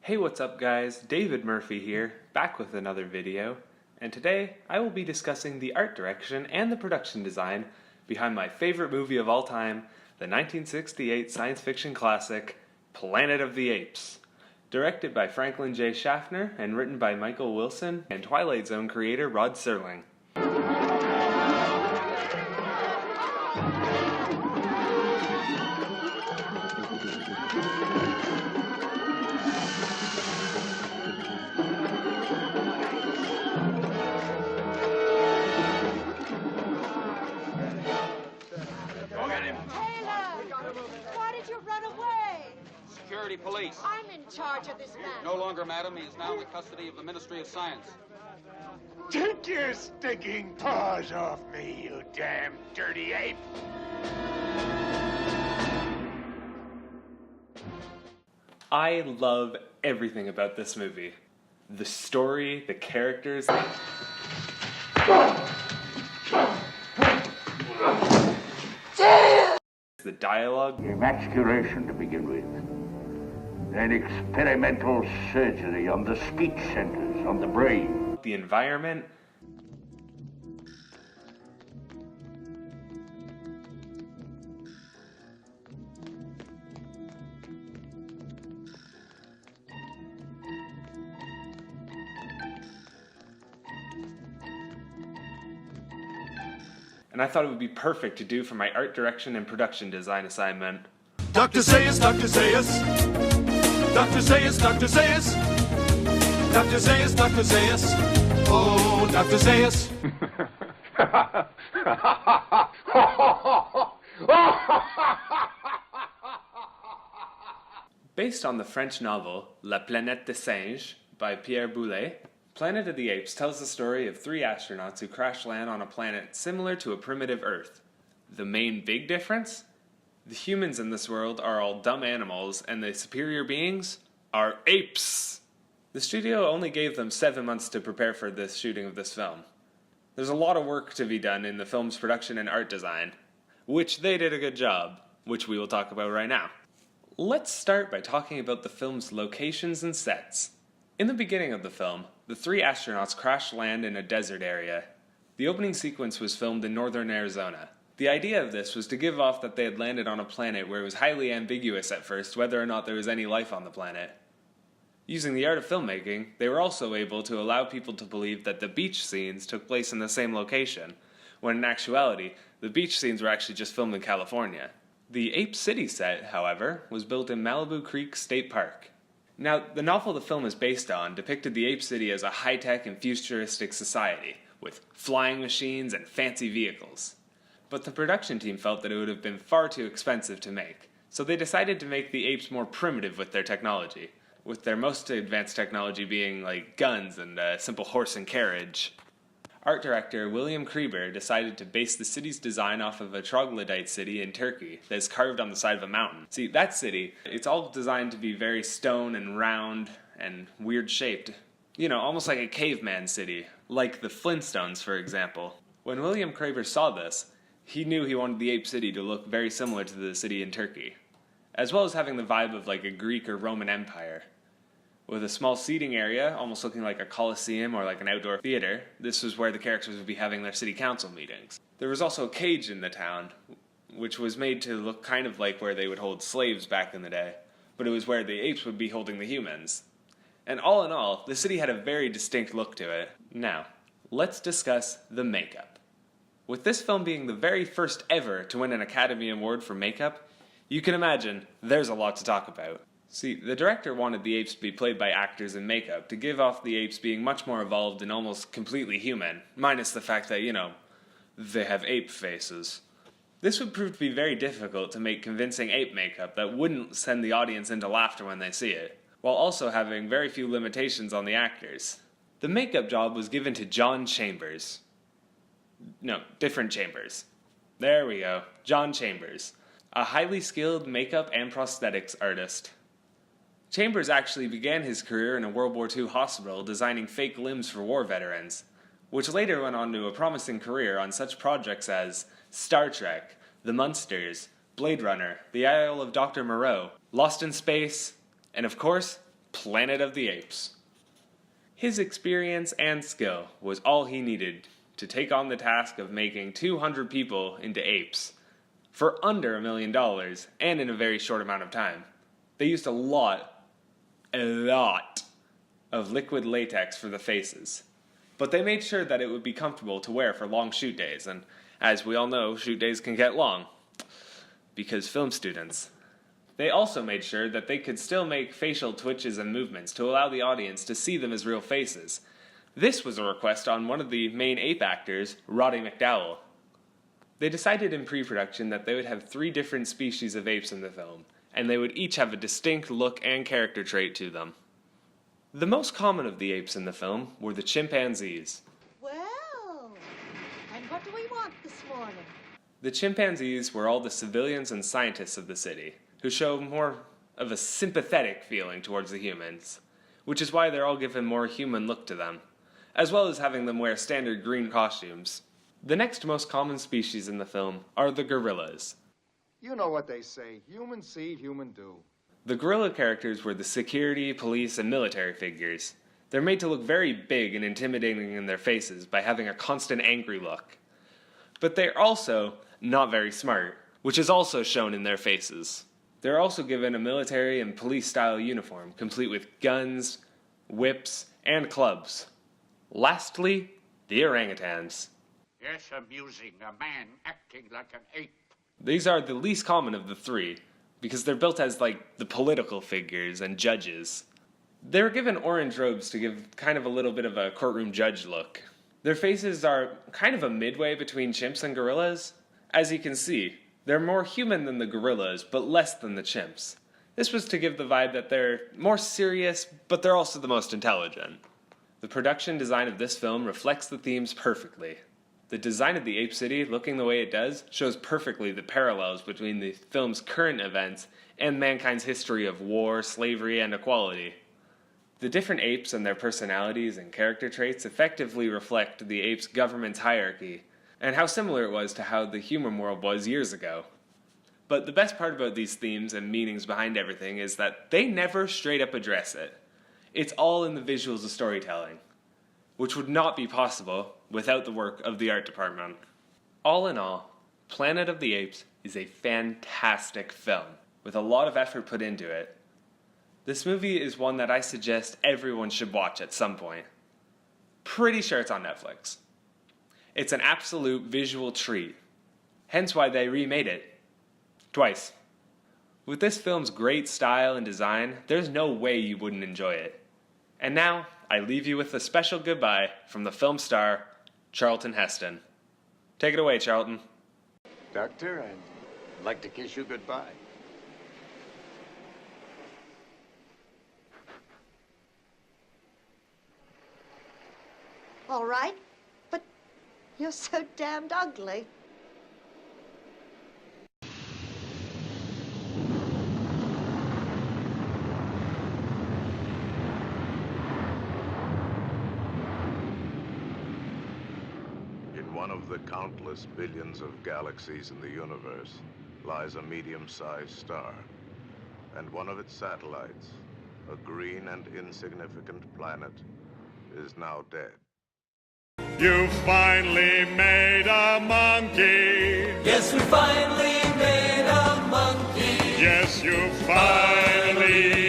Hey, what's up guys? David Murphy here, back with another video, and today I will be discussing the art direction and the production design behind my favorite movie of all time, the 1968 science fiction classic, Planet of the Apes. Directed by Franklin J. Schaffner and written by Michael Wilson and Twilight Zone creator Rod Serling. Why did you run away? Security police. I'm in charge of this man. No longer, madam. He is now in the custody of the Ministry of Science. Take your stinking paws off me, you damn dirty ape! I love everything about this movie. The story, the characters, the dialogue, Emasculation to begin with. Then experimental surgery on the speech centers, on the brain. the environment. And I thought it would be perfect to do for my art direction and production design assignment. Dr. Zayas, Dr. Zayas. Dr. Zayas, Dr. Zayas. Dr. Zayas, Dr. Zayas. Oh, Dr. Zayas. Based on the French novel La Planète des Singes by Pierre Boulet, Planet of the Apes tells the story of three astronauts who crash land on a planet similar to a primitive Earth. The main big difference? The humans in this world are all dumb animals, and the superior beings are apes! The studio only gave them 7 months to prepare for this shooting of this film. There's a lot of work to be done in the film's production and art design, which they did a good job, which we will talk about right now. Let's start by talking about the film's locations and sets. In the beginning of the film, the three astronauts crash land in a desert area. The opening sequence was filmed in northern Arizona. The idea of this was to give off that they had landed on a planet where it was highly ambiguous at first whether or not there was any life on the planet. Using the art of filmmaking, they were also able to allow people to believe that the beach scenes took place in the same location, when in actuality, the beach scenes were actually just filmed in California. The Ape City set, however, was built in Malibu Creek State Park. Now, the novel the film is based on depicted the Ape City as a high-tech and futuristic society, with flying machines and fancy vehicles. But the production team felt that it would have been far too expensive to make, so they decided to make the apes more primitive with their technology, with their most advanced technology being like guns and a simple horse and carriage. Art director William Kreber decided to base the city's design off of a troglodyte city in Turkey that is carved on the side of a mountain. See, that city, it's all designed to be very stone and round and weird shaped. You know, almost like a caveman city, like the Flintstones, for example. When William Kreber saw this, he knew he wanted the Ape City to look very similar to the city in Turkey, as well as having the vibe of like a Greek or Roman Empire. With a small seating area, almost looking like a coliseum or like an outdoor theater, this was where the characters would be having their city council meetings. There was also a cage in the town, which was made to look kind of like where they would hold slaves back in the day, but it was where the apes would be holding the humans. And all in all, the city had a very distinct look to it. Now, let's discuss the makeup. With this film being the very first ever to win an Academy Award for makeup, you can imagine there's a lot to talk about. See, the director wanted the apes to be played by actors in makeup to give off the apes being much more evolved and almost completely human, minus the fact that, you know, they have ape faces. This would prove to be very difficult to make convincing ape makeup that wouldn't send the audience into laughter when they see it, while also having very few limitations on the actors. The makeup job was given to John Chambers. No, different Chambers. There we go, John Chambers, a highly skilled makeup and prosthetics artist. Chambers actually began his career in a World War II hospital designing fake limbs for war veterans, which later went on to a promising career on such projects as Star Trek, The Munsters, Blade Runner, The Isle of Dr. Moreau, Lost in Space, and of course, Planet of the Apes. His experience and skill was all he needed to take on the task of making 200 people into apes for under $1 million and in a very short amount of time. They used a lot of liquid latex for the faces, but they made sure that it would be comfortable to wear for long shoot days, and as we all know, shoot days can get long because film students. They also made sure that they could still make facial twitches and movements to allow the audience to see them as real faces. This was a request on one of the main ape actors, Roddy McDowall. They decided in pre-production that they would have 3 different species of apes in the film, and they would each have a distinct look and character trait to them. The most common of the apes in the film were the chimpanzees. Well, and what do we want this morning? The chimpanzees were all the civilians and scientists of the city, who show more of a sympathetic feeling towards the humans, which is why they're all given more human look to them, as well as having them wear standard green costumes. The next most common species in the film are the gorillas. You know what they say, human see, human do. The gorilla characters were the security, police, and military figures. They're made to look very big and intimidating in their faces by having a constant angry look. But they're also not very smart, which is also shown in their faces. They're also given a military and police-style uniform, complete with guns, whips, and clubs. Lastly, the orangutans. Yes, amusing, a man acting like an ape. These are the least common of the 3, because they're built as, like, the political figures and judges. They were given orange robes to give kind of a little bit of a courtroom judge look. Their faces are kind of a midway between chimps and gorillas. As you can see, they're more human than the gorillas, but less than the chimps. This was to give the vibe that they're more serious, but they're also the most intelligent. The production design of this film reflects the themes perfectly. The design of the Ape City, looking the way it does, shows perfectly the parallels between the film's current events and mankind's history of war, slavery, and equality. The different apes and their personalities and character traits effectively reflect the apes' government's hierarchy, and how similar it was to how the human world was years ago. But the best part about these themes and meanings behind everything is that they never straight up address it. It's all in the visuals of storytelling, which would not be possible without the work of the art department. All in all, Planet of the Apes is a fantastic film, with a lot of effort put into it. This movie is one that I suggest everyone should watch at some point. Pretty sure it's on Netflix. It's an absolute visual treat, hence why they remade it twice. With this film's great style and design, there's no way you wouldn't enjoy it. And now, I leave you with a special goodbye from the film star, Charlton Heston. Take it away, Charlton. Doctor, I'd like to kiss you goodbye. All right, but you're so damned ugly. In one of the countless billions of galaxies in the universe lies a medium-sized star, and one of its satellites, a green and insignificant planet, is now dead. You finally made a monkey. Yes, we finally made a monkey. Yes, you finally